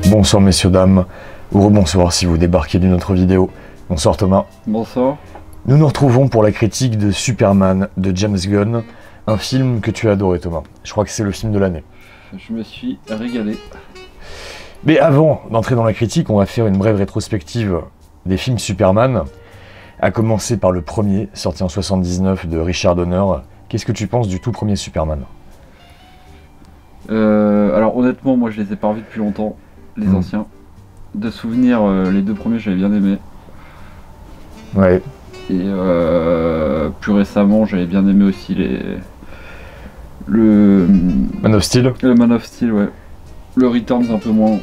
Bonsoir messieurs, dames, ou rebonsoir si vous débarquez d'une autre vidéo. Bonsoir Thomas. Bonsoir. Nous nous retrouvons pour la critique de Superman de James Gunn, un film que tu as adoré Thomas. Je crois que c'est le film de l'année. Je me suis régalé. Mais avant d'entrer dans la critique, on va faire une brève rétrospective des films Superman, à commencer par le premier, sorti en 79 de Richard Donner. Qu'est-ce que tu penses du tout premier Superman? Alors honnêtement, moi je les ai pas revus depuis longtemps, les anciens. De souvenir, les deux premiers j'avais bien aimé. Ouais. Et plus récemment, j'avais bien aimé aussi le Man of Steel. Le Man of Steel, ouais. Le Returns un peu moins.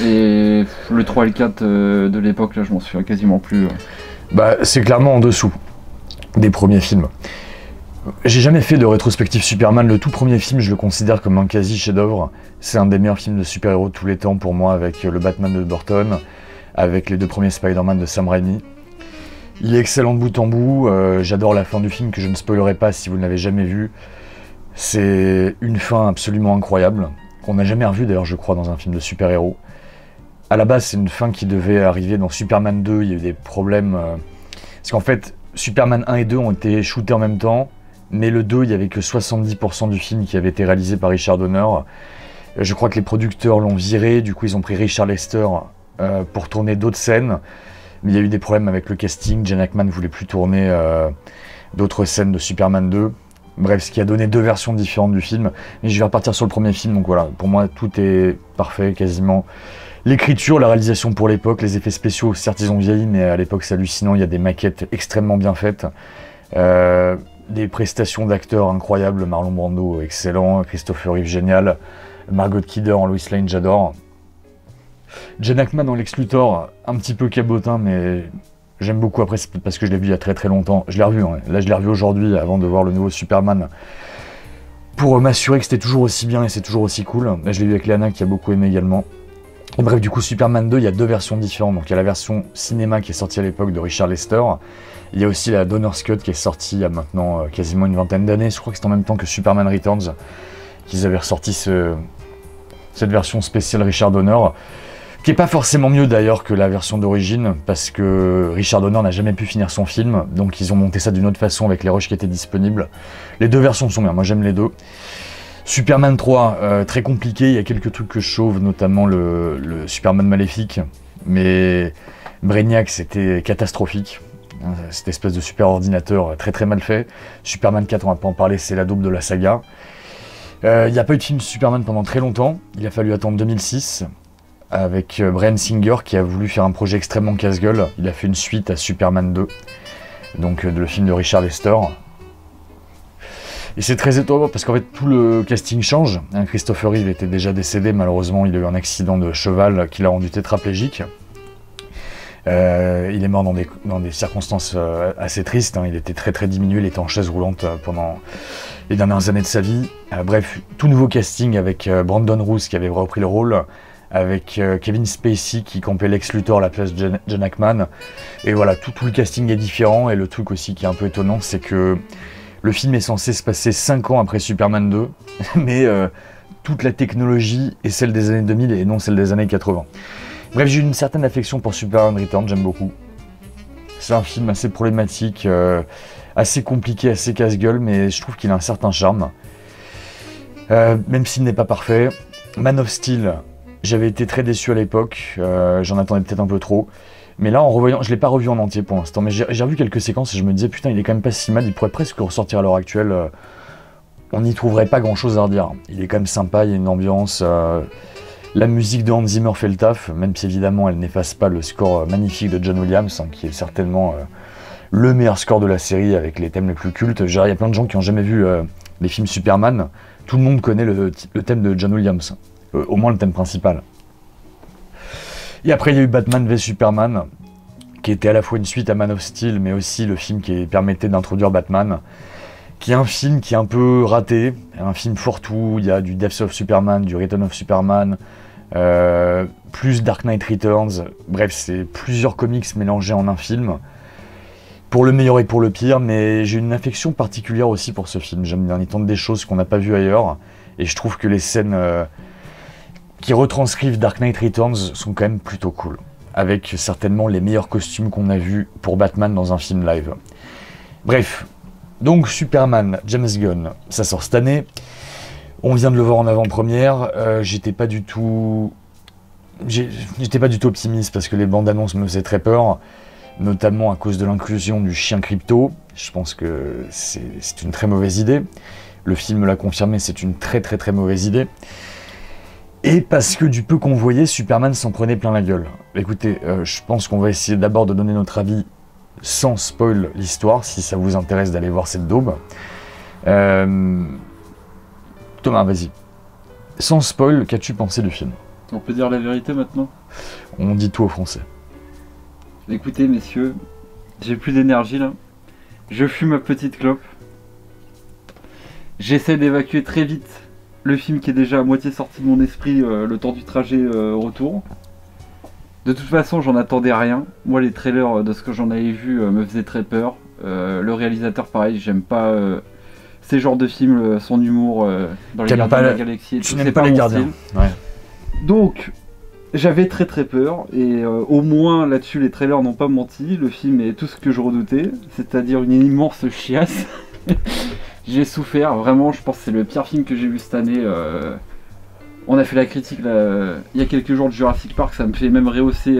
Et le 3 et le 4 de l'époque, là je m'en souviens quasiment plus. Bah c'est clairement en dessous des premiers films. J'ai jamais fait de rétrospective Superman, le tout premier film je le considère comme un quasi chef-d'œuvre. C'est un des meilleurs films de super-héros de tous les temps pour moi, avec le Batman de Burton, avec les deux premiers Spider-Man de Sam Raimi. Il est excellent de bout en bout, j'adore la fin du film que je ne spoilerai pas si vous ne l'avez jamais vu. C'est une fin absolument incroyable, qu'on n'a jamais revue d'ailleurs je crois dans un film de super-héros. À la base c'est une fin qui devait arriver dans Superman 2, il y a eu des problèmes, parce qu'en fait Superman 1 et 2 ont été shootés en même temps, mais le 2 il n'y avait que 70% du film qui avait été réalisé par Richard Donner. Je crois que les producteurs l'ont viré, du coup ils ont pris Richard Lester pour tourner d'autres scènes. Mais il y a eu des problèmes avec le casting, Gene Hackman ne voulait plus tourner d'autres scènes de Superman 2. Bref, ce qui a donné deux versions différentes du film. Mais je vais repartir sur le premier film, donc voilà, pour moi tout est parfait quasiment. L'écriture, la réalisation pour l'époque, les effets spéciaux, certes ils ont vieilli, mais à l'époque c'est hallucinant, il y a des maquettes extrêmement bien faites. Des prestations d'acteurs incroyables, Marlon Brando excellent, Christopher Reeve génial, Margot Kidder en Lois Lane j'adore. Gene Hackman en Lex Luthor, un petit peu cabotin, mais j'aime beaucoup. Après, c'est parce que je l'ai vu il y a très très longtemps. Je l'ai revu, hein. Là je l'ai revu aujourd'hui avant de voir le nouveau Superman. Pour m'assurer que c'était toujours aussi bien et c'est toujours aussi cool. Là je l'ai vu avec Léana qui a beaucoup aimé également. Et bref, du coup, Superman 2, il y a deux versions différentes. Donc il y a la version cinéma qui est sortie à l'époque de Richard Lester. Il y a aussi la Donner's Cut qui est sortie il y a maintenant quasiment une vingtaine d'années. Je crois que c'est en même temps que Superman Returns qu'ils avaient ressorti cette version spéciale Richard Donner. Qui n'est pas forcément mieux d'ailleurs que la version d'origine, parce que Richard Donner n'a jamais pu finir son film, donc ils ont monté ça d'une autre façon avec les rushs qui étaient disponibles. Les deux versions sont bien, moi j'aime les deux. Superman 3, très compliqué, il y a quelques trucs que je sauve, notamment le Superman maléfique, mais Brainiac c'était catastrophique, cette espèce de super ordinateur très très mal fait. Superman 4, on va pas en parler, c'est la double de la saga. Il n'y a pas eu de film de Superman pendant très longtemps, il a fallu attendre 2006, avec Bryan Singer qui a voulu faire un projet extrêmement casse-gueule. Il a fait une suite à Superman 2, donc le film de Richard Lester. Et c'est très étonnant parce qu'en fait tout le casting change. Christopher Reeve était déjà décédé, malheureusement il a eu un accident de cheval qui l'a rendu tétraplégique. Il est mort dans des circonstances assez tristes, hein. Il était très très diminué, il était en chaise roulante pendant les dernières années de sa vie. Bref, tout nouveau casting avec Brandon Routh qui avait repris le rôle, avec Kevin Spacey qui campait Lex Luthor à la place de Gene Hackman. Et voilà, tout le casting est différent, et le truc aussi qui est un peu étonnant, c'est que le film est censé se passer 5 ans après Superman 2, mais toute la technologie est celle des années 2000 et non celle des années 80. Bref, j'ai une certaine affection pour Superman Returns, j'aime beaucoup. C'est un film assez problématique, assez compliqué, assez casse-gueule, mais je trouve qu'il a un certain charme. Même s'il n'est pas parfait. Man of Steel, j'avais été très déçu à l'époque, j'en attendais peut-être un peu trop. Mais là, en revoyant, je l'ai pas revu en entier pour l'instant, mais j'ai revu quelques séquences et je me disais, putain, il est quand même pas si mal, il pourrait presque ressortir à l'heure actuelle. On n'y trouverait pas grand-chose à redire. Il est quand même sympa, il y a une ambiance. La musique de Hans Zimmer fait le taf, même si évidemment elle n'efface pas le score magnifique de John Williams, hein, qui est certainement le meilleur score de la série avec les thèmes les plus cultes. Il y a plein de gens qui n'ont jamais vu les films Superman, tout le monde connaît le thème de John Williams, au moins le thème principal. Et après il y a eu Batman v Superman, qui était à la fois une suite à Man of Steel, mais aussi le film qui permettait d'introduire Batman, qui est un film qui est un peu raté, un film fourre-tout. Il y a du Death of Superman, du Return of Superman, plus Dark Knight Returns, bref c'est plusieurs comics mélangés en un film, pour le meilleur et pour le pire, mais j'ai une affection particulière aussi pour ce film. J'aime bien, il tente des choses qu'on n'a pas vues ailleurs, et je trouve que les scènes qui retranscrivent Dark Knight Returns sont quand même plutôt cool, avec certainement les meilleurs costumes qu'on a vus pour Batman dans un film live. Bref, donc Superman, James Gunn, ça sort cette année. On vient de le voir en avant-première. J'étais pas du tout optimiste parce que les bandes annonces me faisaient très peur, notamment à cause de l'inclusion du chien crypto. Je pense que c'est une très mauvaise idée. Le film l'a confirmé, c'est une très très très mauvaise idée. Et parce que du peu qu'on voyait, Superman s'en prenait plein la gueule. Écoutez, je pense qu'on va essayer d'abord de donner notre avis sans spoil l'histoire, si ça vous intéresse d'aller voir cette daube. Thomas, vas-y. Sans spoil, qu'as-tu pensé du film? On peut dire la vérité maintenant? On dit tout aux Français. Écoutez messieurs, j'ai plus d'énergie là. Je fume ma petite clope. J'essaie d'évacuer très vite le film qui est déjà à moitié sorti de mon esprit le temps du trajet retour. De toute façon, j'en attendais rien. Moi, les trailers de ce que j'en avais vu me faisaient très peur. Le réalisateur, pareil, j'aime pas ces genres de films, son humour dans les Gardiens de la Galaxie. Tu n'aimes pas les Gardiens. Ouais. Donc, j'avais très très peur. Et au moins, là-dessus, les trailers n'ont pas menti. Le film est tout ce que je redoutais. C'est-à-dire une immense chiasse. J'ai souffert, vraiment, je pense que c'est le pire film que j'ai vu cette année. On a fait la critique là, il y a quelques jours de Jurassic Park, ça me fait même rehausser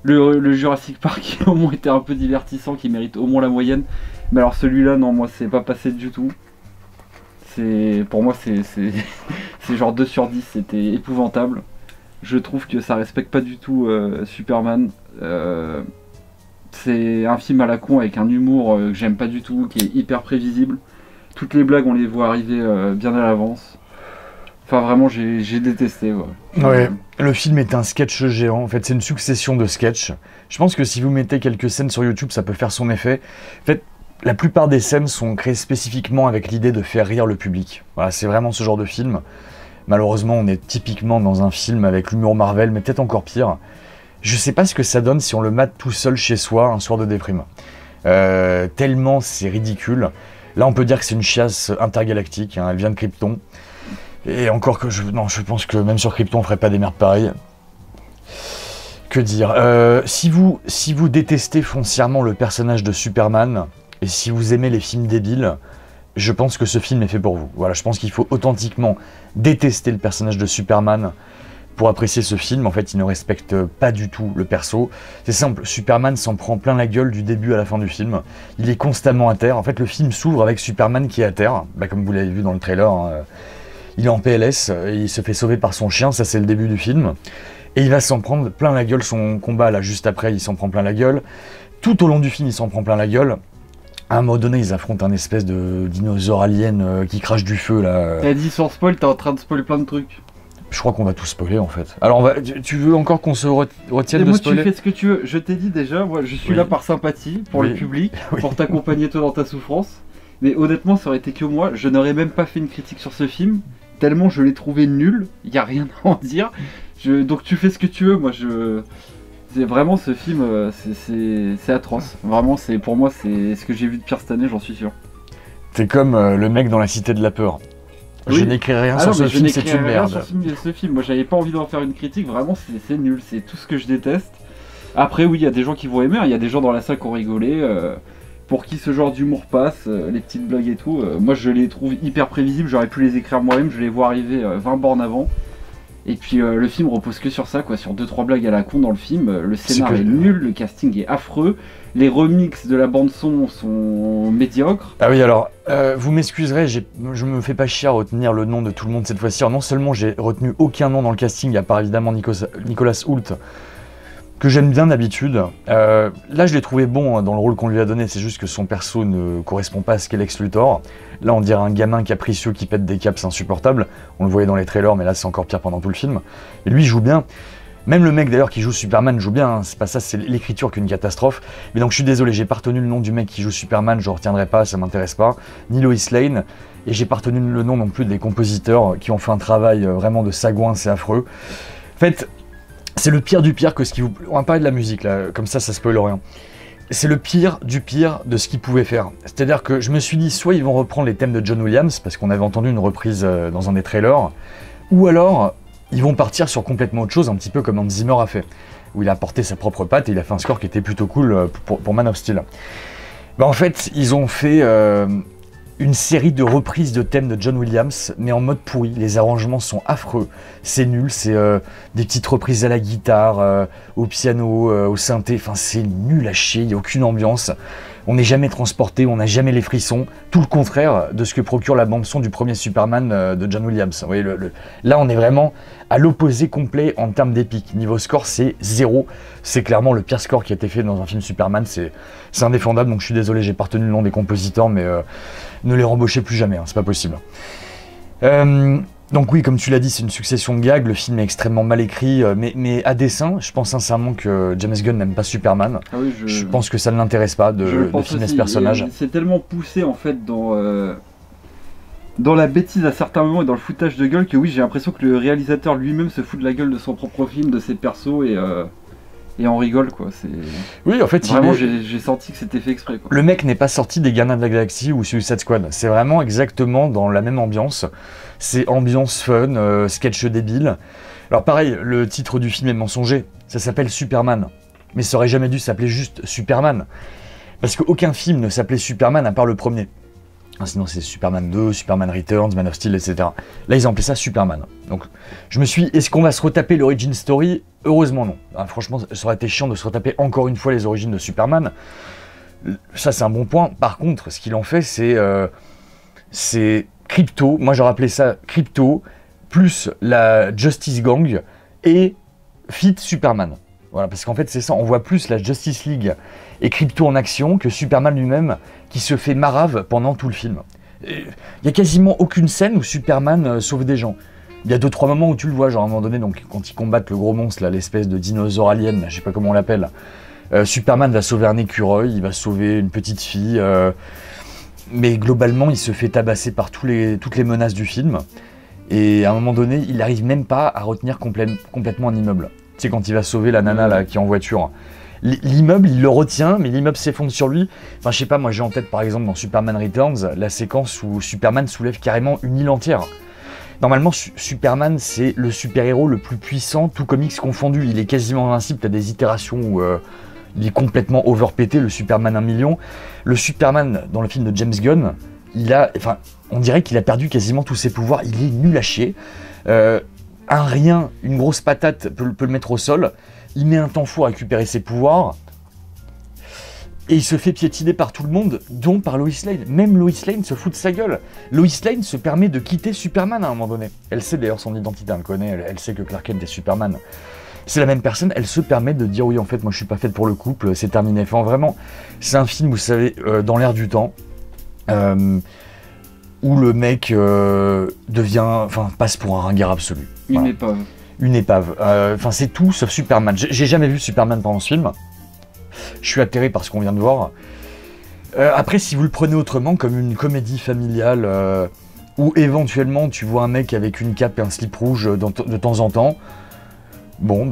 le Jurassic Park qui au moins était un peu divertissant, qui mérite au moins la moyenne. Mais alors celui-là, non, moi c'est pas passé du tout. Pour moi c'est genre 2 sur 10, c'était épouvantable. Je trouve que ça respecte pas du tout Superman. C'est un film à la con avec un humour que j'aime pas du tout, qui est hyper prévisible. Toutes les blagues, on les voit arriver bien à l'avance. Enfin, vraiment, j'ai détesté. Ouais, le film est un sketch géant. En fait, c'est une succession de sketchs. Je pense que si vous mettez quelques scènes sur YouTube, ça peut faire son effet. En fait, la plupart des scènes sont créées spécifiquement avec l'idée de faire rire le public. Voilà, c'est vraiment ce genre de film. Malheureusement, on est typiquement dans un film avec l'humour Marvel, mais peut-être encore pire. Je sais pas ce que ça donne si on le mate tout seul chez soi un soir de déprime. Tellement c'est ridicule. Là, on peut dire que c'est une chiasse intergalactique, hein, elle vient de Krypton. Et encore que je pense que même sur Krypton, on ferait pas des merdes pareilles. Que dire, si vous détestez foncièrement le personnage de Superman, et si vous aimez les films débiles, je pense que ce film est fait pour vous. Voilà, je pense qu'il faut authentiquement détester le personnage de Superman pour apprécier ce film. En fait, il ne respecte pas du tout le perso. C'est simple, Superman s'en prend plein la gueule du début à la fin du film. Il est constamment à terre. En fait, le film s'ouvre avec Superman qui est à terre, comme vous l'avez vu dans le trailer. Hein. Il est en PLS, il se fait sauver par son chien, ça c'est le début du film. Et il va s'en prendre plein la gueule, son combat là juste après, il s'en prend plein la gueule. Tout au long du film, il s'en prend plein la gueule. À un moment donné, ils affrontent un espèce de dinosaure alien qui crache du feu là. T'as dit sur spoil, t'es en train de spoiler plein de trucs. Je crois qu'on va tout spoiler en fait. Alors tu veux encore qu'on se retienne de spoiler? Tu fais ce que tu veux, je t'ai dit déjà, moi je suis là par sympathie, pour le public, pour t'accompagner toi dans ta souffrance. Mais honnêtement, ça aurait été que moi, je n'aurais même pas fait une critique sur ce film. Tellement je l'ai trouvé nul, il n'y a rien à en dire. Donc tu fais ce que tu veux, moi c'est vraiment ce film, c'est atroce. Vraiment, pour moi, c'est ce que j'ai vu de pire cette année, j'en suis sûr. T'es comme le mec dans La Cité de la Peur. Oui. Je n'écris rien sur ce film, c'est une merde. Ce film, moi j'avais pas envie d'en faire une critique, vraiment c'est nul, c'est tout ce que je déteste. Après oui, il y a des gens qui vont aimer, il y a des gens dans la salle qui ont rigolé. Pour qui ce genre d'humour passe, les petites blagues et tout, moi je les trouve hyper prévisibles, j'aurais pu les écrire moi-même, je les vois arriver 20 bornes avant. Et puis le film repose que sur ça, quoi, sur 2-3 blagues à la con dans le film. Le scénario est nul, le casting est affreux, les remixes de la bande-son sont médiocres. Ah oui, alors, vous m'excuserez, je me fais pas chier à retenir le nom de tout le monde cette fois-ci. Alors, non seulement j'ai retenu aucun nom dans le casting, à part évidemment Nicolas Hoult, que j'aime bien d'habitude. Là, je l'ai trouvé bon dans le rôle qu'on lui a donné, c'est juste que son perso ne correspond pas à ce qu'est Lex Luthor. Là, on dirait un gamin capricieux qui pète des câbles, c'est insupportable. On le voyait dans les trailers, mais là, c'est encore pire pendant tout le film. Et lui, il joue bien. Même le mec, d'ailleurs, qui joue Superman joue bien, hein. C'est pas ça, c'est l'écriture qu'une catastrophe. Mais donc, je suis désolé, j'ai pas retenu le nom du mec qui jout Superman, je retiendrai pas, ça m'intéresse pas. Ni Lois Lane. Et j'ai pas retenu le nom non plus des compositeurs qui ont fait un travail vraiment de sagouin, c'est affreux. En fait, c'est le pire du pire que ce qui vous... On va parler de la musique, là, comme ça spoil rien. C'est le pire du pire de ce qu'ils pouvaient faire. C'est-à-dire que je me suis dit, soit ils vont reprendre les thèmes de John Williams, parce qu'on avait entendu une reprise dans un des trailers, ou alors, ils vont partir sur complètement autre chose, un petit peu comme Hans Zimmer a fait, où il a porté sa propre patte et il a fait un score qui était plutôt cool pour Man of Steel. En fait, ils ont fait une série de reprises de thèmes de John Williams, mais en mode pourri. Les arrangements sont affreux, c'est nul, c'est des petites reprises à la guitare, au piano, au synthé, enfin c'est nul à chier, il n'y a aucune ambiance. On n'est jamais transporté, on n'a jamais les frissons, tout le contraire de ce que procure la bande-son du premier Superman de John Williams. Vous voyez, là, on est vraiment à l'opposé complet en termes d'épique. Niveau score, c'est 0. C'est clairement le pire score qui a été fait dans un film Superman. C'est indéfendable, donc je suis désolé, j'ai pas retenu le nom des compositeurs, mais ne les rembauchez plus jamais, hein, c'est pas possible. Donc oui, comme tu l'as dit, c'est une succession de gags, le film est extrêmement mal écrit, mais à dessein, je pense sincèrement que James Gunn n'aime pas Superman. Ah oui, je pense que ça ne l'intéresse pas de filmer ce personnage. C'est tellement poussé en fait dans la bêtise à certains moments et dans le foutage de gueule que oui, j'ai l'impression que le réalisateur lui-même se fout de la gueule de son propre film, de ses persos et on rigole quoi. Oui, en fait, vraiment, j'ai senti que c'était fait exprès quoi. Le mec n'est pas sorti des Gardiens de la Galaxie ou Suicide Squad. C'est vraiment exactement dans la même ambiance. C'est ambiance fun, sketch débile. Alors pareil, le titre du film est mensonger. Ça s'appelle Superman. Mais ça aurait jamais dû s'appeler juste Superman. Parce qu'aucun film ne s'appelait Superman à part le premier. Sinon c'est Superman 2, Superman Returns, Man of Steel, etc. Là ils ont appelé ça Superman. Donc je me suis dit, est-ce qu'on va se retaper l'origin story? Heureusement non. Franchement ça aurait été chiant de se retaper encore une fois les origines de Superman. Ça c'est un bon point. Par contre, ce qu'il en fait c'est Crypto, moi j'aurais appelé ça Crypto, plus la Justice Gang et fit Superman. Voilà, parce qu'en fait c'est ça, on voit plus la Justice League et Crypto en action que Superman lui-même qui se fait marave pendant tout le film. Il n'y a quasiment aucune scène où Superman sauve des gens. Il y a 2-3 moments où tu le vois, genre à un moment donné, donc, quand ils combattent le gros monstre, là, l'espèce de dinosaure alien, là, je sais pas comment on l'appelle, Superman va sauver un écureuil, il va sauver une petite fille, mais globalement il se fait tabasser par toutes les menaces du film, et à un moment donné il n'arrive même pas à retenir complètement un immeuble. Tu sais, quand il va sauver la nana là, qui est en voiture, l'immeuble il le retient, mais l'immeuble s'effondre sur lui. Enfin je sais pas, moi j'ai en tête par exemple dans Superman Returns la séquence où Superman soulève carrément une île entière. Normalement Superman c'est le super-héros le plus puissant, tout comics confondu, il est quasiment invincible, t'as des itérations où il est complètement overpété, le Superman 1 million. Le Superman dans le film de James Gunn, on dirait qu'il a perdu quasiment tous ses pouvoirs, il est nul à chier. Un rien, une grosse patate peut le mettre au sol, il met un temps fou à récupérer ses pouvoirs, et il se fait piétiner par tout le monde, dont par Lois Lane. Même Lois Lane se fout de sa gueule. Lois Lane se permet de quitter Superman à un moment donné. Elle sait d'ailleurs son identité, elle connaît, elle sait que Clark Kent est Superman. C'est la même personne, elle se permet de dire oui en fait moi je suis pas faite pour le couple, c'est terminé. Enfin vraiment, c'est un film, vous savez, dans l'air du temps, où le mec passe pour un ringard absolu. Une épave. Une épave. C'est tout sauf Superman. J'ai jamais vu Superman pendant ce film. Je suis atterré par ce qu'on vient de voir. Après, si vous le prenez autrement, comme une comédie familiale, où éventuellement tu vois un mec avec une cape et un slip rouge de temps en temps, bon,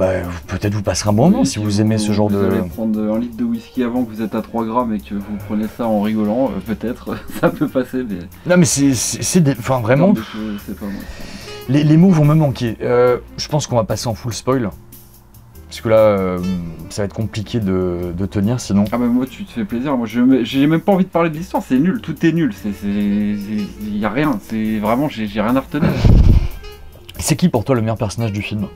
peut-être vous passerez un bon moment si vous aimez ce genre de... Vous allez prendre 1 litre de whisky avant que vous êtes à 3 grammes et que vous prenez ça en rigolant, peut-être, ça peut passer, mais... Non mais vraiment... Non, c'est pas moi. Les mots vont me manquer. Je pense qu'on va passer en full spoil. Parce que là, ça va être compliqué de tenir sinon. Ah bah moi tu te fais plaisir, moi j'ai même pas envie de parler de l'histoire, c'est nul, tout est nul, il y a rien, c'est vraiment, j'ai rien à retenir. C'est qui pour toi le meilleur personnage du film?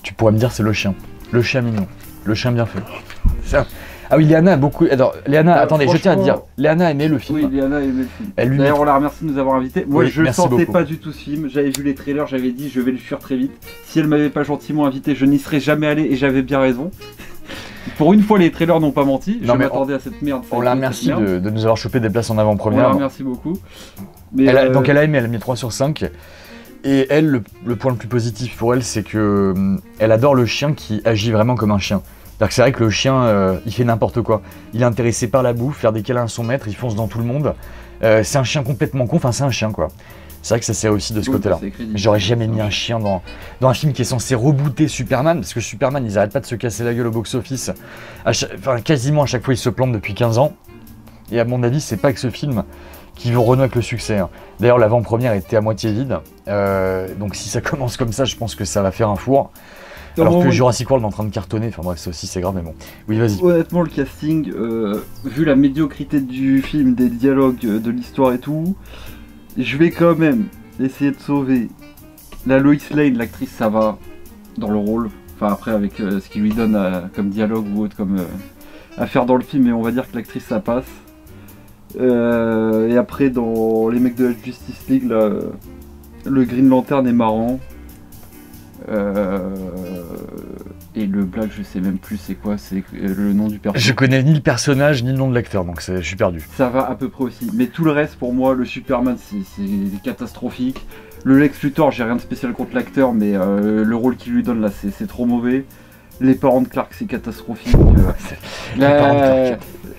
Tu pourrais me dire c'est le chien mignon, le chien bien fait. Ah oui, Léana a beaucoup... Alors, Léana, attendez, je tiens à te dire, Léana a aimé le film. Oui, Léana a aimé le film. D'ailleurs, on la remercie de nous avoir invités. Moi, oui, je ne sentais pas du tout ce film. J'avais vu les trailers, j'avais dit je vais le fuir très vite. Si elle m'avait pas gentiment invité, je n'y serais jamais allé et j'avais bien raison. Pour une fois, les trailers n'ont pas menti. Je m'attendais à cette merde. On la remercie de nous avoir chopé des places en avant-première. On la remercie beaucoup. Mais donc, elle a aimé, elle a mis 3 sur 5. Et elle, le point le plus positif pour elle, c'est que elle adore le chien qui agit vraiment comme un chien. C'est vrai que le chien, il fait n'importe quoi. Il est intéressé par la bouffe, faire des câlins à son maître, il fonce dans tout le monde. C'est un chien complètement con, c'est un chien quoi. C'est vrai que ça sert aussi de ce côté-là. J'aurais jamais mis un chien dans un film qui est censé rebooter Superman, parce que Superman, ils arrêtent pas de se casser la gueule au box-office. Quasiment à chaque fois, ils se plantent depuis 15 ans. Et à mon avis, c'est pas avec ce film qui vont renouer avec le succès. Hein. D'ailleurs, l'avant-première était à moitié vide, donc si ça commence comme ça, je pense que ça va faire un four. Alors que Jurassic World est en train de cartonner, enfin bref, ça aussi c'est grave, mais bon. Oui, vas-y. Honnêtement, le casting, vu la médiocrité du film, des dialogues, de l'histoire et tout, je vais quand même essayer de sauver la Lois Lane, l'actrice, ça va dans le rôle. Enfin, après, avec ce qu'il lui donne comme dialogue ou autre, comme à faire dans le film, mais on va dire que l'actrice, ça passe. Et après, dans les mecs de la Justice League, là, le Green Lantern est marrant. Et le Black, je sais même plus c'est quoi, c'est le nom du personnage. Je connais ni le personnage ni le nom de l'acteur, donc je suis perdu. Ça va à peu près aussi. Mais tout le reste, pour moi, le Superman, c'est catastrophique. Le Lex Luthor, j'ai rien de spécial contre l'acteur, mais le rôle qu'il lui donne là, c'est trop mauvais. Les parents de Clark, c'est catastrophique.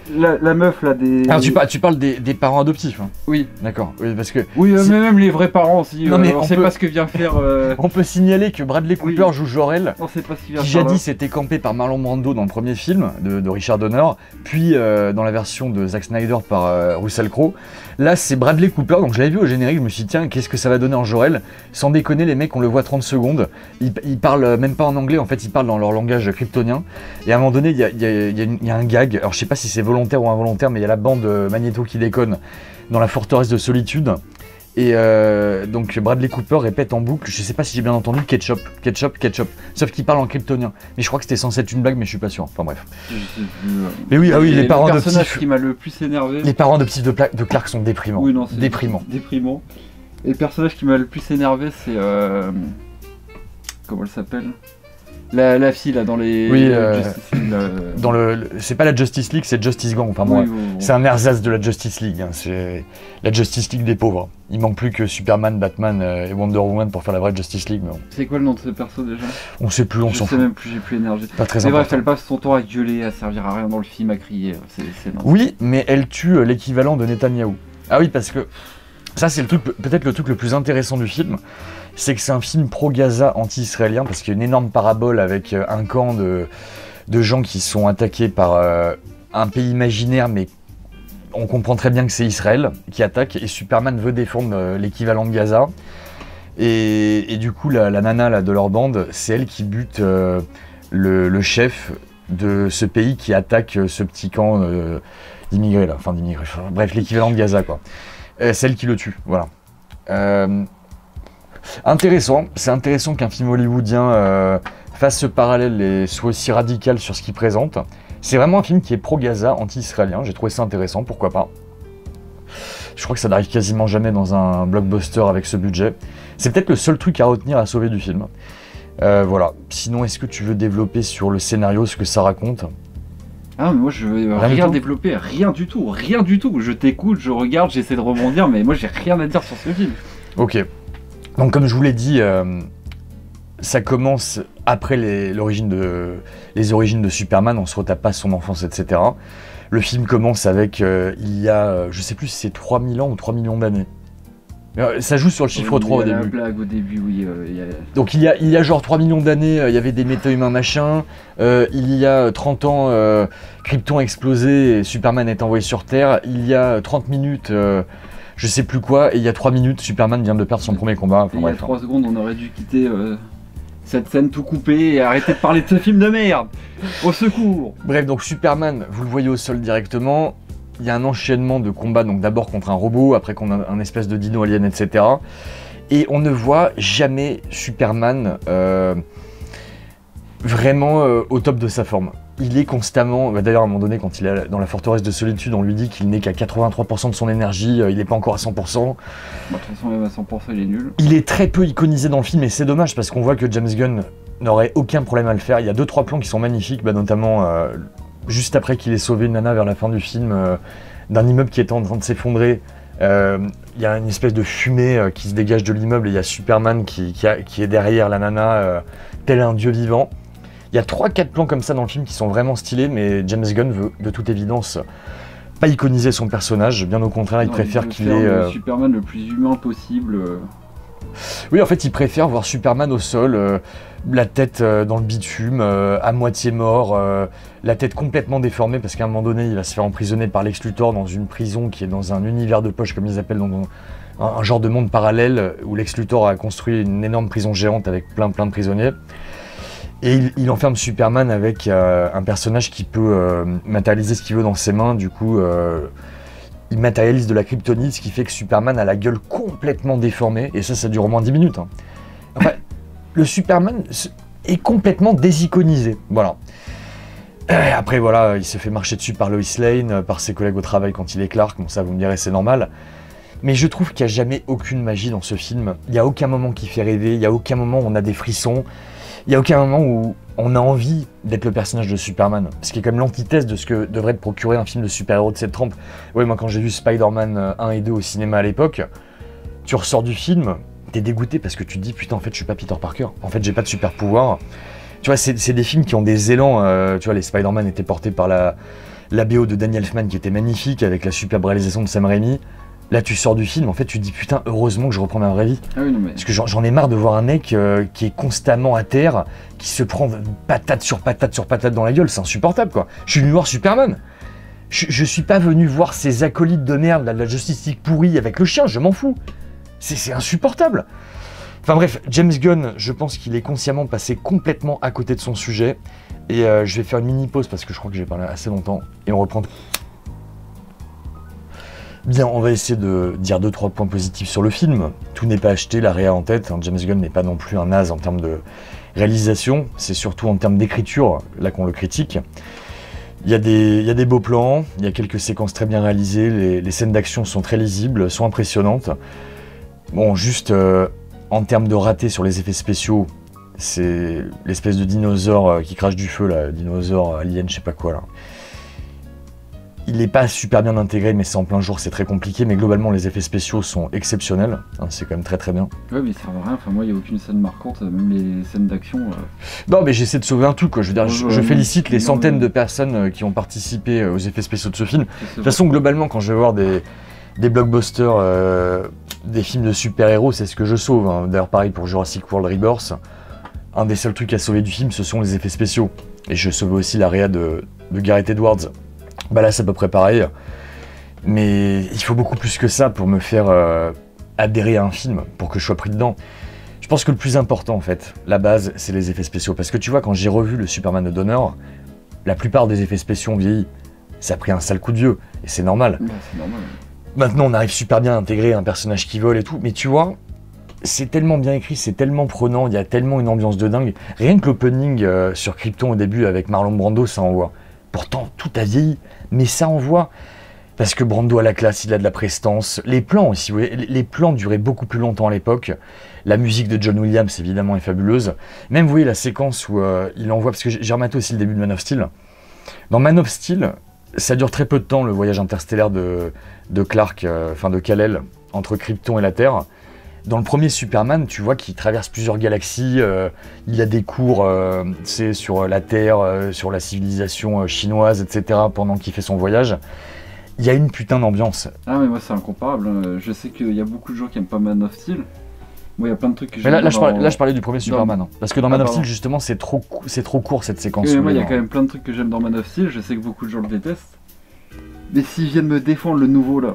La meuf là des. Alors tu parles des parents adoptifs. Hein. Oui. D'accord. Oui, parce que. Oui, mais même les vrais parents aussi. Non, mais on sait pas ce que vient faire. On peut signaler que Bradley Cooper joue Jor-El, on sait pas ce qu'il vient qui faire. jadis était campé par Marlon Brando dans le premier film de Richard Donner, puis dans la version de Zack Snyder par Russell Crowe. Là, c'est Bradley Cooper, donc je l'avais vu au générique, je me suis dit tiens, qu'est-ce que ça va donner en Jor-El? Sans déconner, les mecs, on le voit 30 secondes. Ils parlent même pas en anglais, en fait, ils parlent dans leur langage kryptonien. Et à un moment donné, il y a un gag, alors je sais pas si c'est volontaire ou involontaire, mais il y a la bande Magneto qui déconne dans la forteresse de solitude. Et donc Bradley Cooper répète en boucle, je sais pas si j'ai bien entendu, ketchup, ketchup, ketchup. Sauf qu'il parle en kryptonien. Mais je crois que c'était censé être une blague, mais je suis pas sûr. Enfin bref. Mais oui, les parents adoptifs. Le personnage qui m'a le plus énervé. Les parents adoptifs de Clark sont déprimants. Oui, non, c'est déprimant. Et le personnage qui m'a le plus énervé, c'est comment elle s'appelle? La fille là dans les. Oui, dans c'est pas la Justice League, c'est Justice Gang. Enfin, moi, c'est un ersatz de la Justice League. Hein. C'est la Justice League des pauvres. Il manque plus que Superman, Batman et Wonder Woman pour faire la vraie Justice League. Mais bon. C'est quoi le nom de ce perso déjà? On sait plus, on s'en fout. Je sais même plus, j'ai plus énergie. Pas très mais important. bref, elle passe son temps à gueuler, à servir à rien dans le film, à crier. Oui, mais elle tue l'équivalent de Netanyahou. Ah oui, parce que ça, c'est peut-être le truc le plus intéressant du film. C'est que c'est un film pro-Gaza anti-israélien, parce qu'il y a une énorme parabole avec un camp de gens qui sont attaqués par un pays imaginaire, mais on comprend très bien que c'est Israël qui attaque, et Superman veut défendre l'équivalent de Gaza. Et du coup, la nana là, de leur bande, c'est elle qui bute le chef de ce pays qui attaque ce petit camp d'immigrés, là. Enfin d'immigrés, bref, l'équivalent de Gaza, quoi. C'est elle qui le tue, voilà. Intéressant, c'est intéressant qu'un film hollywoodien fasse ce parallèle et soit aussi radical sur ce qu'il présente. C'est vraiment un film qui est pro-Gaza, anti-israélien, j'ai trouvé ça intéressant, pourquoi pas. Je crois que ça n'arrive quasiment jamais dans un blockbuster avec ce budget. C'est peut-être le seul truc à retenir, à sauver du film. Voilà, sinon est-ce que tu veux développer sur le scénario, ce que ça raconte? Ah, mais moi je vais rien développer, rien du tout. Je t'écoute, je regarde, j'essaie de rebondir, mais moi j'ai rien à dire sur ce film. Ok. Donc comme je vous l'ai dit, ça commence après les origines de Superman, on se retape pas son enfance, etc. Le film commence avec, il y a, je sais plus si c'est 3000 ans ou 3 millions d'années. Ça joue sur le chiffre 3 au début. Il y a la blague au début, oui. Donc il y a genre 3 millions d'années, il y avait des méta-humains machin. Il y a 30 ans, Krypton a explosé et Superman est envoyé sur Terre. Il y a 30 minutes... je sais plus quoi, et il y a 3 minutes, Superman vient de perdre son premier combat. Enfin, il y a 3 secondes, on aurait dû quitter cette scène tout coupée et arrêter de parler de ce film de merde. Au secours. Bref, donc Superman, vous le voyez au sol directement. Il y a un enchaînement de combats, donc d'abord contre un robot, après qu'on a un espèce de dino alien, etc. Et on ne voit jamais Superman vraiment au top de sa forme. Il est constamment, d'ailleurs à un moment donné quand il est dans la forteresse de solitude, on lui dit qu'il n'est qu'à 83% de son énergie, il n'est pas encore à 100%. De toute façon même à 100% il est nul. Il est très peu iconisé dans le film et c'est dommage parce qu'on voit que James Gunn n'aurait aucun problème à le faire. Il y a 2-3 plans qui sont magnifiques, notamment juste après qu'il ait sauvé une nana vers la fin du film d'un immeuble qui était en train de s'effondrer. Il y a une espèce de fumée qui se dégage de l'immeuble et il y a Superman qui est derrière la nana tel un dieu vivant. Il y a 3-4 plans comme ça dans le film qui sont vraiment stylés, mais James Gunn veut de toute évidence pas iconiser son personnage, bien au contraire, il préfère qu'il ait... Superman le plus humain possible. Oui, en fait, il préfère voir Superman au sol, la tête dans le bitume, à moitié mort, la tête complètement déformée, parce qu'à un moment donné, il va se faire emprisonner par Lex Luthor dans une prison qui est dans un univers de poche, comme ils appellent, dans un genre de monde parallèle, où Lex Luthor a construit une énorme prison géante avec plein de prisonniers. Et il enferme Superman avec un personnage qui peut matérialiser ce qu'il veut dans ses mains, du coup... il matérialise de la kryptonite, ce qui fait que Superman a la gueule complètement déformée, et ça dure au moins 10 minutes. Hein. Enfin, le Superman est complètement désiconisé, voilà. Après, voilà, il se fait marcher dessus par Lois Lane, par ses collègues au travail quand il est Clark, bon ça vous me direz c'est normal. Mais je trouve qu'il n'y a jamais aucune magie dans ce film, il n'y a aucun moment qui fait rêver, il n'y a aucun moment où on a des frissons, il n'y a aucun moment où on a envie d'être le personnage de Superman, ce qui est quand même l'antithèse de ce que devrait te procurer un film de super-héros de cette trempe. Ouais, moi quand j'ai vu Spider-Man 1 et 2 au cinéma à l'époque, tu ressors du film, t'es dégoûté parce que tu te dis putain en fait je suis pas Peter Parker, en fait j'ai pas de super pouvoir. Tu vois, c'est des films qui ont des élans, tu vois les Spider-Man étaient portés par la BO de Danny Elfman qui était magnifique avec la superbe réalisation de Sam Raimi. Là, tu sors du film, en fait, tu te dis putain, heureusement que je reprends ma vraie vie. Ah oui, non, mais... Parce que j'en ai marre de voir un mec qui est constamment à terre, qui se prend patate sur patate sur patate dans la gueule, c'est insupportable quoi. Je suis venu voir Superman. Je suis pas venu voir ces acolytes de merde, la Justice League pourrie avec le chien, je m'en fous. C'est insupportable. Enfin bref, James Gunn, je pense qu'il est consciemment passé complètement à côté de son sujet. Et je vais faire une mini pause parce que je crois que j'ai parlé assez longtemps. Et on reprend. Bien, on va essayer de dire 2-3 points positifs sur le film. Tout n'est pas acheté, la réa en tête. James Gunn n'est pas non plus un naze en termes de réalisation. C'est surtout en termes d'écriture, là qu'on le critique. Il y a des beaux plans, il y a quelques séquences très bien réalisées. Les scènes d'action sont très lisibles, sont impressionnantes. Bon, juste en termes de raté sur les effets spéciaux, c'est l'espèce de dinosaure qui crache du feu, là, dinosaure alien, je sais pas quoi, là. Il n'est pas super bien intégré, mais c'est en plein jour, c'est très compliqué. Mais globalement, les effets spéciaux sont exceptionnels. Hein, c'est quand même très bien. Ouais, mais ça sert à rien. Enfin, moi, il n'y a aucune scène marquante, même les scènes d'action. Non, mais j'essaie de sauver un truc, quoi. Je veux dire, je félicite les centaines de personnes qui ont participé aux effets spéciaux de ce film. De toute façon, globalement, quand je vais voir des blockbusters, des films de super-héros, c'est ce que je sauve. Hein. D'ailleurs, pareil pour Jurassic World Rebirth. Un des seuls trucs à sauver du film, ce sont les effets spéciaux. Et je sauve aussi la réa de Gareth Edwards. Bah là c'est à peu près pareil, mais il faut beaucoup plus que ça pour me faire adhérer à un film, pour que je sois pris dedans. Je pense que le plus important en fait, la base, c'est les effets spéciaux, parce que tu vois quand j'ai revu le Superman de Donner, la plupart des effets spéciaux ont vieilli, ça a pris un sale coup de vieux, et c'est normal. Ouais, c'est normal. Maintenant on arrive super bien à intégrer un personnage qui vole et tout, mais tu vois, c'est tellement bien écrit, c'est tellement prenant, il y a tellement une ambiance de dingue, rien que l'opening sur Krypton au début avec Marlon Brando, ça envoie. Pourtant, tout a vieilli, mais ça envoie. Parce que Brando a la classe, il a de la prestance. Les plans aussi, vous voyez, les plans duraient beaucoup plus longtemps à l'époque. La musique de John Williams, évidemment, est fabuleuse. Même, vous voyez, la séquence où il envoie... Parce que j'ai rematé aussi le début de Man of Steel. Dans Man of Steel, ça dure très peu de temps, le voyage interstellaire de Clark, de Kal-El, entre Krypton et la Terre. Dans le premier Superman, tu vois qu'il traverse plusieurs galaxies, il a des cours sur la Terre, sur la civilisation chinoise, etc. pendant qu'il fait son voyage. Il y a une putain d'ambiance. Ah mais moi c'est incomparable, je sais qu'il y a beaucoup de gens qui aiment pas Man of Steel. Moi il y a plein de trucs que j'aime. Mais là je parlais du premier Superman, hein, parce que dans Man of Steel justement c'est trop court cette séquence. Moi il y a quand même plein de trucs que j'aime dans Man of Steel, je sais que beaucoup de gens le détestent. Mais s'ils viennent me défendre le nouveau là...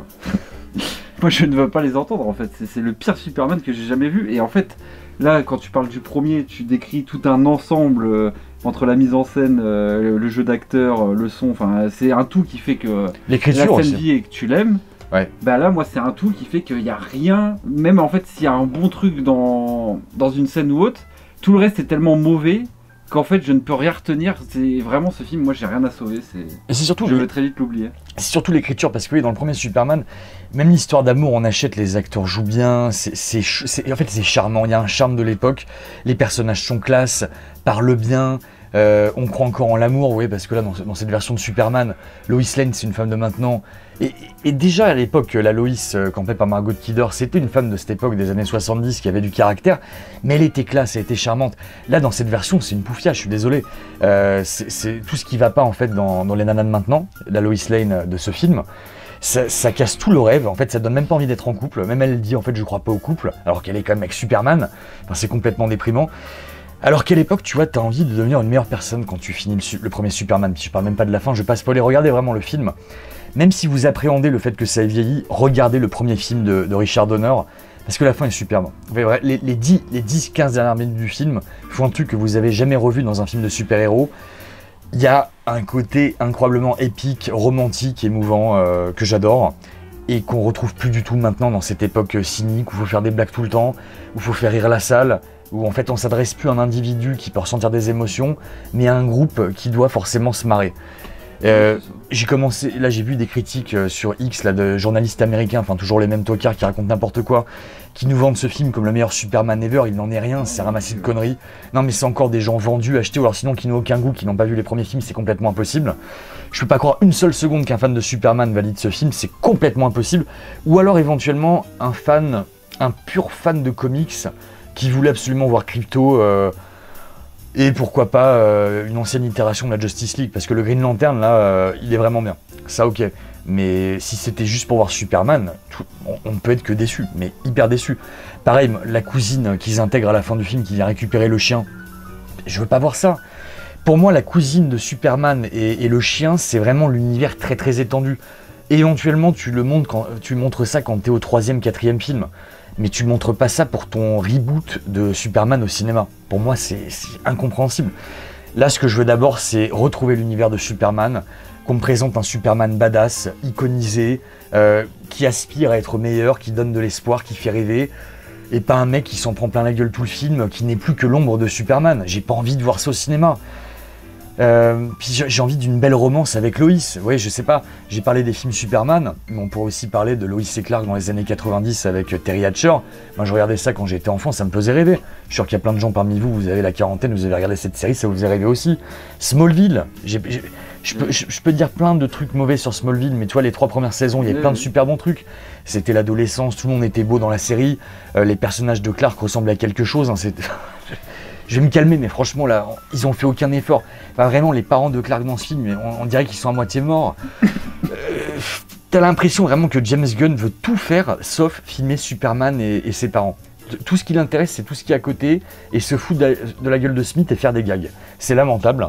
Moi je ne veux pas les entendre en fait, c'est le pire Superman que j'ai jamais vu. Et en fait, là quand tu parles du premier, tu décris tout un ensemble entre la mise en scène, le jeu d'acteur, le son, enfin c'est un tout qui fait que l'écriture la scène vie et que tu l'aimes. Ouais. Bah là moi c'est un tout qui fait qu'il n'y a rien, même en fait s'il y a un bon truc dans une scène ou autre, tout le reste est tellement mauvais qu'en fait je ne peux rien retenir. C'est vraiment ce film, moi j'ai rien à sauver, et c'est surtout je veux très vite l'oublier. C'est surtout l'écriture, parce que oui, dans le premier Superman, même l'histoire d'amour, on achète, les acteurs jouent bien, en fait c'est charmant, il y a un charme de l'époque, les personnages sont classe, parlent bien, on croit encore en l'amour, oui, parce que là dans cette version de Superman, Lois Lane c'est une femme de maintenant, et déjà à l'époque, la Lois campée par Margot Kidder, c'était une femme de cette époque des années 70 qui avait du caractère, mais elle était classe, elle était charmante. Là dans cette version c'est une poufia, je suis désolé, c'est tout ce qui va pas en fait dans les nanas de maintenant, la Lois Lane de ce film. ça casse tout le rêve, en fait ça donne même pas envie d'être en couple, même elle dit en fait je crois pas au couple, alors qu'elle est quand même avec Superman, enfin, c'est complètement déprimant. Alors qu'à l'époque, tu vois, t'as envie de devenir une meilleure personne quand tu finis le premier Superman, je parle même pas de la fin, je vais pas spoiler, regardez vraiment le film. Même si vous appréhendez le fait que ça ait vieilli, regardez le premier film de Richard Donner, parce que la fin est superbe. Les 10-15 dernières minutes du film font un truc que vous avez jamais revu dans un film de super-héros. Il y a un côté incroyablement épique, romantique, émouvant, que j'adore, et qu'on retrouve plus du tout maintenant dans cette époque cynique où il faut faire des blagues tout le temps, où il faut faire rire la salle, où en fait on s'adresse plus à un individu qui peut ressentir des émotions, mais à un groupe qui doit forcément se marrer. J'ai commencé, là j'ai vu des critiques sur X là, de journalistes américains, enfin toujours les mêmes tocards qui racontent n'importe quoi, qui nous vendent ce film comme le meilleur Superman ever, il n'en est rien, c'est ramassé de conneries. Non mais c'est encore des gens vendus, achetés, ou alors sinon qui n'ont aucun goût, qui n'ont pas vu les premiers films, c'est complètement impossible. Je peux pas croire une seule seconde qu'un fan de Superman valide ce film, c'est complètement impossible. Ou alors éventuellement un pur fan de comics qui voulait absolument voir Crypto, et pourquoi pas une ancienne itération de la Justice League, parce que le Green Lantern là, il est vraiment bien, ça ok. Mais si c'était juste pour voir Superman, on peut être que déçu, mais hyper déçu. Pareil, la cousine qu'ils intègrent à la fin du film qui vient récupérer le chien, je veux pas voir ça. Pour moi, la cousine de Superman et le chien, c'est vraiment l'univers très très étendu. Et éventuellement, tu montres ça quand t'es au 3e, 4e film. Mais tu montres pas ça pour ton reboot de Superman au cinéma. Pour moi, c'est incompréhensible. Là, ce que je veux d'abord, c'est retrouver l'univers de Superman, qu'on me présente un Superman badass, iconisé, qui aspire à être meilleur, qui donne de l'espoir, qui fait rêver, et pas un mec qui s'en prend plein la gueule tout le film, qui n'est plus que l'ombre de Superman. J'ai pas envie de voir ça au cinéma. Puis j'ai envie d'une belle romance avec Lois. Oui, je sais pas, j'ai parlé des films Superman, mais on pourrait aussi parler de Lois et Clark dans les années 90 avec Terry Hatcher. Moi je regardais ça quand j'étais enfant, ça me faisait rêver. Je suis sûr qu'il y a plein de gens parmi vous, vous avez la quarantaine, vous avez regardé cette série, ça vous faisait rêver aussi. Smallville, je peux dire plein de trucs mauvais sur Smallville, mais tu vois, les 3 premières saisons, il y avait plein de super bons trucs. C'était l'adolescence, tout le monde était beau dans la série, les personnages de Clark ressemblaient à quelque chose, hein, je vais me calmer, mais franchement, là, ils ont fait aucun effort. Enfin, vraiment, les parents de Clark dans ce film, on dirait qu'ils sont à moitié morts. T'as l'impression vraiment que James Gunn veut tout faire, sauf filmer Superman et ses parents. Tout ce qui l'intéresse, c'est tout ce qui est à côté, et se foutre de la gueule de Smith et faire des gags. C'est lamentable.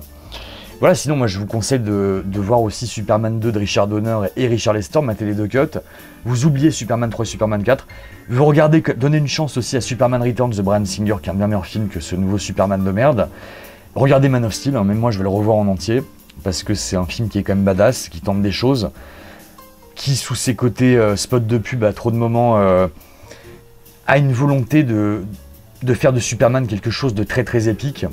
Voilà, sinon, moi, je vous conseille de voir aussi Superman 2 de Richard Donner et Richard Lester, matez les 2 cuts. Vous oubliez Superman 3 et Superman 4. Vous regardez, donnez une chance aussi à Superman Returns de Bryan Singer, qui est un bien meilleur film que ce nouveau Superman de merde. Regardez Man of Steel, hein, même moi je vais le revoir en entier, parce que c'est un film qui est quand même badass, qui tente des choses, qui sous ses côtés spot de pub à trop de moments, a une volonté de faire de Superman quelque chose de très très épique.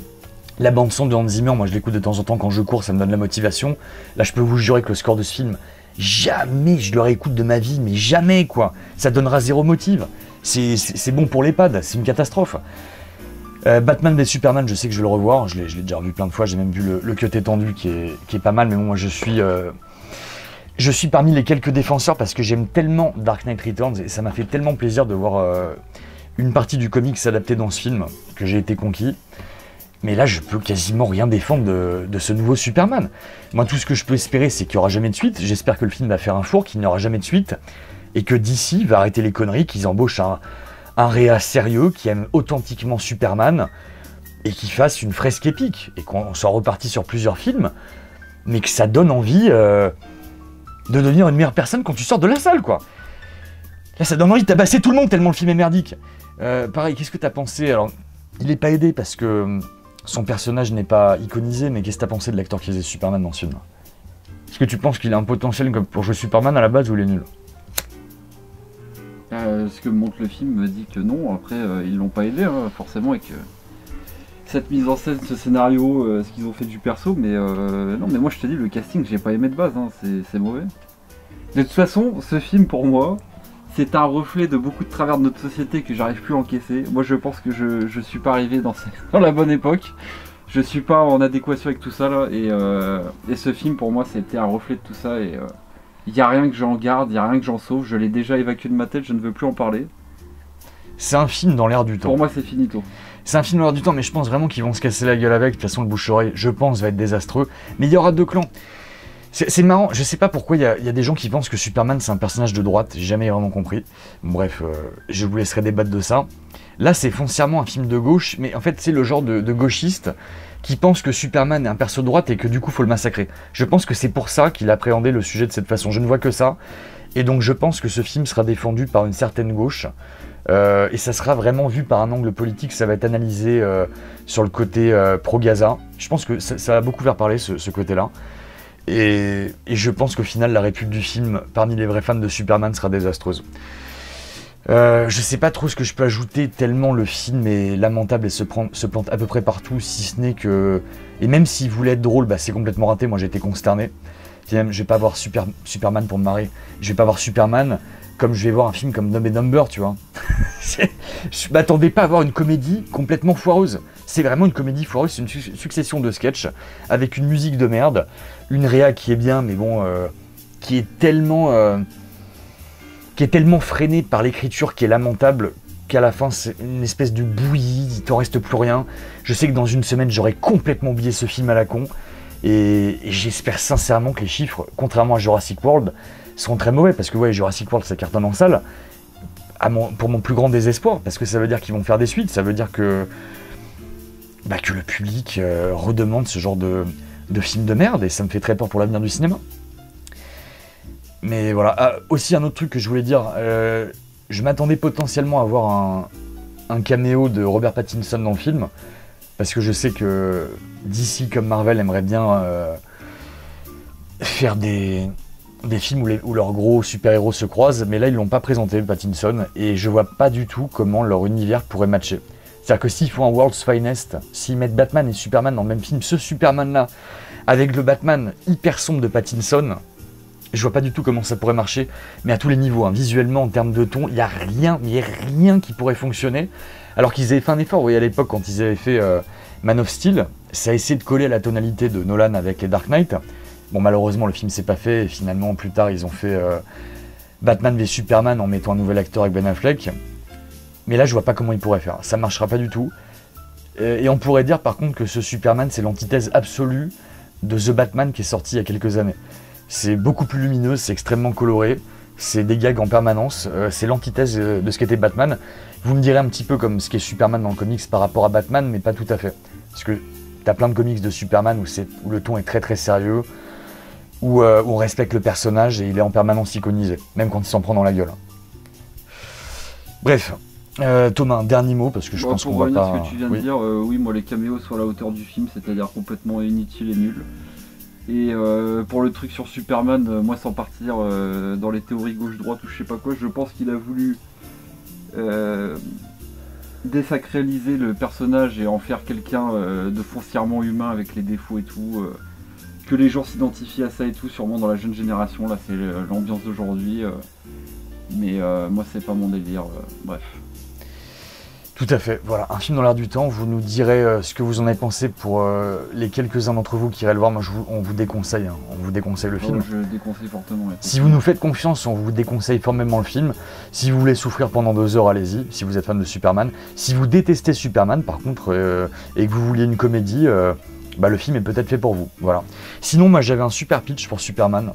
La bande son de Hans Zimmer, moi je l'écoute de temps en temps quand je cours, ça me donne la motivation. Là je peux vous jurer que le score de ce film, jamais je le réécoute de ma vie, mais jamais quoi. Ça donnera zéro motive. C'est bon pour l'EHPAD, c'est une catastrophe. Batman v Superman, je sais que je vais le revoir, je l'ai déjà revu plein de fois, j'ai même vu le cut étendu qui est pas mal, mais bon, moi je suis parmi les quelques défenseurs parce que j'aime tellement Dark Knight Returns et ça m'a fait tellement plaisir de voir une partie du comic s'adapter dans ce film que j'ai été conquis. Mais là, je peux quasiment rien défendre de ce nouveau Superman. Moi, tout ce que je peux espérer, c'est qu'il n'y aura jamais de suite. J'espère que le film va faire un four, qu'il n'y aura jamais de suite, et que DC va arrêter les conneries, qu'ils embauchent un réa sérieux qui aime authentiquement Superman, et qui fasse une fresque épique, et qu'on soit reparti sur plusieurs films, mais que ça donne envie de devenir une meilleure personne quand tu sors de la salle, quoi. Là, ça donne envie de tabasser tout le monde tellement le film est merdique. Pareil, qu'est-ce que t'as pensé? Alors, il n'est pas aidé parce que son personnage n'est pas iconisé, mais qu'est-ce que t'as pensé de l'acteur qui faisait Superman dans ce film? Est-ce que tu penses qu'il a un potentiel pour jouer Superman à la base ou il est nul? Ce que montre le film me dit que non, après ils l'ont pas aidé hein, forcément avec cette mise en scène, ce scénario, ce qu'ils ont fait du perso, mais non mais moi je te dis le casting j'ai pas aimé de base, hein, c'est mauvais. De toute façon ce film pour moi c'est un reflet de beaucoup de travers de notre société que j'arrive plus à encaisser. Moi je pense que je suis pas arrivé dans la bonne époque, je suis pas en adéquation avec tout ça là, et ce film pour moi c'était un reflet de tout ça, et il n'y a rien que j'en garde, il n'y a rien que j'en sauve, je l'ai déjà évacué de ma tête, je ne veux plus en parler. C'est un film dans l'air du temps. Pour moi c'est finito. C'est un film dans l'air du temps, mais je pense vraiment qu'ils vont se casser la gueule avec, de toute façon le bouche-oreille, je pense, va être désastreux. Mais il y aura 2 clans. C'est marrant, je sais pas pourquoi il y a des gens qui pensent que Superman c'est un personnage de droite, j'ai jamais vraiment compris. Bref, je vous laisserai débattre de ça. Là c'est foncièrement un film de gauche, mais en fait c'est le genre de gauchiste qui pense que Superman est un perso de droite et que du coup faut le massacrer. Je pense que c'est pour ça qu'il a appréhendé le sujet de cette façon, je ne vois que ça. Et donc je pense que ce film sera défendu par une certaine gauche, et ça sera vraiment vu par un angle politique, ça va être analysé sur le côté pro-Gaza. Je pense que ça va beaucoup faire parler ce côté-là. Et je pense qu'au final, la réputation du film, parmi les vrais fans de Superman, sera désastreuse. Je sais pas trop ce que je peux ajouter, tellement le film est lamentable et se plante à peu près partout, si ce n'est que... Et même s'il voulait être drôle, bah, c'est complètement raté, moi j'ai été consterné. Je vais pas voir Superman pour me marrer, je vais pas voir Superman comme je vais voir un film comme Dumb and Dumber, tu vois. Je m'attendais pas à voir une comédie complètement foireuse. C'est vraiment une comédie foireuse, c'est une succession de sketchs avec une musique de merde, une réa qui est bien, mais bon, qui est tellement freinée par l'écriture qui est lamentable qu'à la fin c'est une espèce de bouillie, il t'en reste plus rien. Je sais que dans une semaine j'aurais complètement oublié ce film à la con, et j'espère sincèrement que les chiffres, contrairement à Jurassic World, seront très mauvais, parce que ouais, Jurassic World ça cartonne en salle, pour mon plus grand désespoir, parce que ça veut dire qu'ils vont faire des suites, ça veut dire que le public redemande ce genre de film de merde, et ça me fait très peur pour l'avenir du cinéma. Mais voilà. Ah, aussi un autre truc que je voulais dire, je m'attendais potentiellement à voir un caméo de Robert Pattinson dans le film, parce que je sais que DC comme Marvel aimerait bien faire des films où leurs gros super-héros se croisent, mais là ils l'ont pas présenté, Pattinson, et je vois pas du tout comment leur univers pourrait matcher. C'est-à-dire que s'ils font un World's Finest, s'ils mettent Batman et Superman dans le même film, ce Superman-là, avec le Batman hyper sombre de Pattinson, je vois pas du tout comment ça pourrait marcher, mais à tous les niveaux, hein, visuellement, en termes de ton, il y a rien qui pourrait fonctionner, alors qu'ils avaient fait un effort. Vous voyez, à l'époque, quand ils avaient fait Man of Steel, ça a essayé de coller à la tonalité de Nolan avec les Dark Knight. Bon, malheureusement, le film s'est pas fait, et finalement, plus tard, ils ont fait Batman v Superman en mettant un nouvel acteur avec Ben Affleck. Mais là, je vois pas comment ils pourraient faire. Ça marchera pas du tout. Et on pourrait dire, par contre, que ce Superman, c'est l'antithèse absolue de The Batman qui est sorti il y a quelques années. C'est beaucoup plus lumineux, c'est extrêmement coloré, c'est des gags en permanence, c'est l'antithèse de ce qu'était Batman. Vous me direz un petit peu comme ce qu'est Superman dans le comics par rapport à Batman, mais pas tout à fait. Parce que t'as plein de comics de Superman où le ton est très très sérieux, où on respecte le personnage et il est en permanence iconisé, même quand il s'en prend dans la gueule. Bref, Thomas, un dernier mot, parce que je pense qu'on va pas... Pour revenir à ce que tu viens de dire, oui, moi les caméos sont à la hauteur du film, c'est-à-dire complètement inutiles et nuls. Et pour le truc sur Superman, moi sans partir dans les théories gauche-droite ou je sais pas quoi, je pense qu'il a voulu désacraliser le personnage et en faire quelqu'un de foncièrement humain avec les défauts et tout, que les gens s'identifient à ça et tout, sûrement dans la jeune génération, là c'est l'ambiance d'aujourd'hui, mais moi c'est pas mon délire, bref. Tout à fait, voilà, un film dans l'air du temps, vous nous direz ce que vous en avez pensé pour les quelques-uns d'entre vous qui iraient le voir. Moi on vous déconseille, hein, on vous déconseille le film. Je déconseille fortement. Si vous nous faites confiance, on vous déconseille formellement le film. Si vous voulez souffrir pendant 2 heures, allez-y, si vous êtes fan de Superman. Si vous détestez Superman par contre, et que vous vouliez une comédie, le film est peut-être fait pour vous, voilà. Sinon moi j'avais un super pitch pour Superman,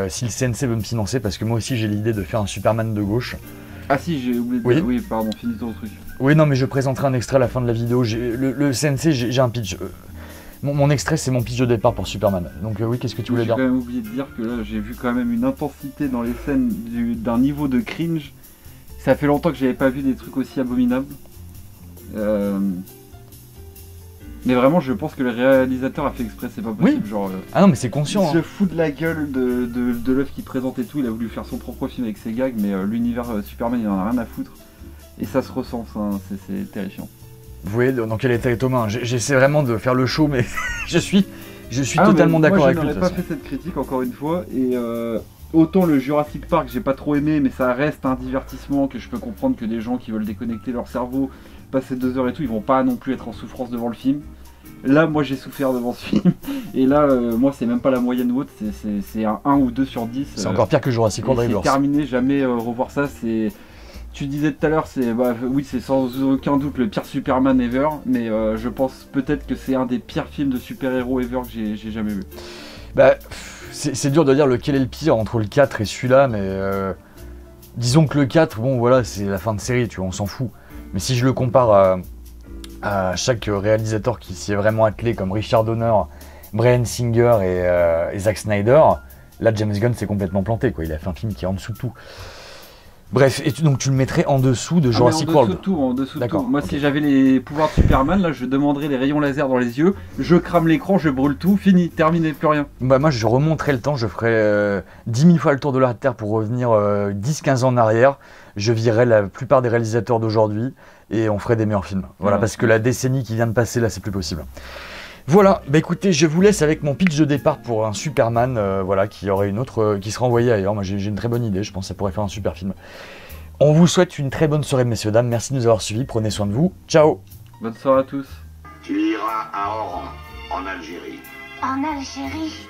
si le CNC veut me financer, parce que moi aussi j'ai l'idée de faire un Superman de gauche. Ah si, j'ai oublié de dire, oui pardon, finis ton truc. Oui, non, mais je présenterai un extrait à la fin de la vidéo. Le CNC, j'ai un pitch. Mon extrait, c'est mon pitch de départ pour Superman. Donc oui, qu'est-ce que tu voulais dire ? J'ai quand même oublié de dire que là, j'ai vu quand même une intensité dans les scènes d'un niveau de cringe. Ça fait longtemps que j'avais pas vu des trucs aussi abominables. Mais vraiment, je pense que le réalisateur a fait exprès, c'est pas possible. Oui. Genre, ah non, mais c'est conscient. Il se fout de la gueule de l'œuvre qu'il présente et tout. Il a voulu faire son propre film avec ses gags, mais l'univers Superman, il en a rien à foutre. Et ça se ressent, c'est terrifiant. Vous voyez dans quel état est Thomas. J'essaie vraiment de faire le show, mais je suis totalement d'accord avec lui. Moi, je n'aurais pas fait cette critique, encore une fois. Et autant le Jurassic Park, j'ai pas trop aimé, mais ça reste un divertissement que je peux comprendre que des gens qui veulent déconnecter leur cerveau, passer 2 heures et tout, ils vont pas non plus être en souffrance devant le film. Là, moi, j'ai souffert devant ce film. Et là, moi, c'est même pas la moyenne haute, c'est un 1 ou 2 sur 10. C'est encore pire que Jurassic World. C'est terminé, jamais revoir ça. Tu disais tout à l'heure, oui, c'est sans aucun doute le pire Superman ever, mais je pense peut-être que c'est un des pires films de super-héros ever que j'ai jamais vu. c'est dur de dire lequel est le pire entre le 4 et celui-là, mais disons que le 4, bon voilà, c'est la fin de série, tu vois, on s'en fout. Mais si je le compare à chaque réalisateur qui s'y est vraiment attelé, comme Richard Donner, Bryan Singer et Zack Snyder, là James Gunn s'est complètement planté, quoi. Il a fait un film qui est en dessous de tout. Bref, et donc tu le mettrais en dessous de Jurassic World. En dessous de tout. Moi, okay. Si j'avais les pouvoirs de Superman, là, je demanderais les rayons laser dans les yeux, je crame l'écran, je brûle tout, fini, terminé, plus rien. Bah moi, je remonterais le temps, je ferais 10 000 fois le tour de la Terre pour revenir 10-15 ans en arrière. Je virerais la plupart des réalisateurs d'aujourd'hui et on ferait des meilleurs films. Voilà, parce que la décennie qui vient de passer, là, c'est plus possible. Voilà, bah écoutez, je vous laisse avec mon pitch de départ pour un Superman, voilà, qui aurait une autre, qui serait envoyé ailleurs. Moi, j'ai une très bonne idée, je pense que ça pourrait faire un super film. On vous souhaite une très bonne soirée, messieurs, dames. Merci de nous avoir suivis. Prenez soin de vous. Ciao. Bonne soirée à tous. Tu iras à Oran, en Algérie. En Algérie?